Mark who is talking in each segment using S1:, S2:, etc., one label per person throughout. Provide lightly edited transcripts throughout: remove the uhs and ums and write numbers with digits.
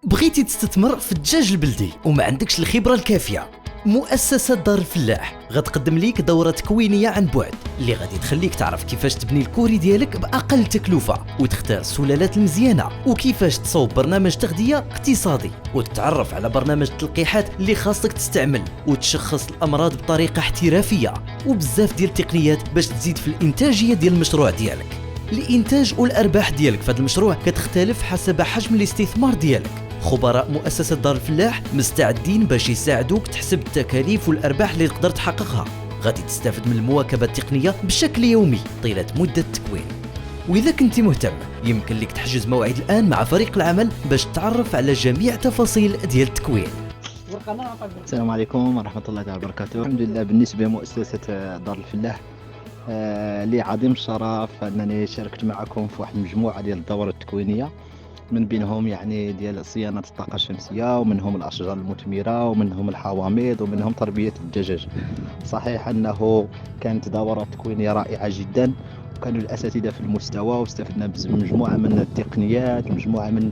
S1: بغيتي تستثمر في الدجاج البلدي وما عندكش الخبرة الكافية؟ مؤسسة دار الفلاح غتقدم ليك دورة تكوينية عن بعد اللي غادي تخليك تعرف كيفاش تبني الكوري ديالك بأقل تكلفة وتختار السلالات المزيانة وكيفاش تصوب برنامج تغذية اقتصادي وتتعرف على برنامج التلقيحات اللي خاصك تستعمل وتشخص الأمراض بطريقة احترافية وبزاف ديال التقنيات باش تزيد في الإنتاجية ديال المشروع ديالك. الإنتاج والأرباح ديالك في هذا المشروع كتختلف حسب حجم الاستثمار ديالك. خبراء مؤسسة دار الفلاح مستعدين باش يساعدوك تحسب التكاليف والأرباح اللي تقدر تحققها. غادي تستافد من المواكبة التقنية بشكل يومي طيلة مدة التكوين. وإذا كنت مهتم يمكن لك تحجز موعد الآن مع فريق العمل باش تتعرف على جميع تفاصيل ديال التكوين.
S2: السلام عليكم ورحمة الله تعالى وبركاته. الحمد لله بالنسبة لمؤسسة دار الفلاح لي عظيم الشرف أنني شاركت معكم في واحد المجموعة ديال الدورات التكوينية، من بينهم يعني ديال صيانة الطاقة الشمسية، ومنهم الأشجار المثمرة، ومنهم الحوامض، ومنهم تربية الدجاج. صحيح أنه كانت دورات تكوينية رائعة جدا، وكانوا الأساتذة في المستوى، واستفدنا مجموعة من التقنيات، مجموعة من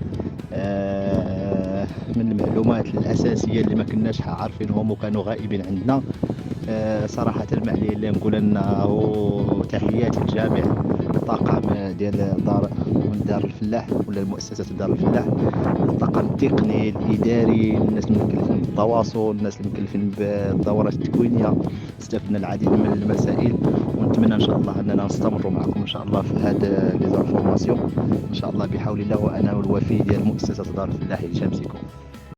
S2: المعلومات الأساسية اللي ما كناش عارفينهم وكانوا غائبين عندنا. صراحة ما عليه إلا نقول أنه تحياتي للجامع الطاقم ديال دار الفلاح ولا المؤسسة دار الفلاح، الطاقم التقني الإداري، الناس المكلفين بالتواصل، الناس المكلفين بالدورات التكوينية. استفدنا العديد من المسائل، ونتمنى إن شاء الله أننا نستمر معكم إن شاء الله في هذا لي زانفورماسيون إن شاء الله بحول الله، وأنا الوفي ديال مؤسسة دار الفلاح لشمسكم.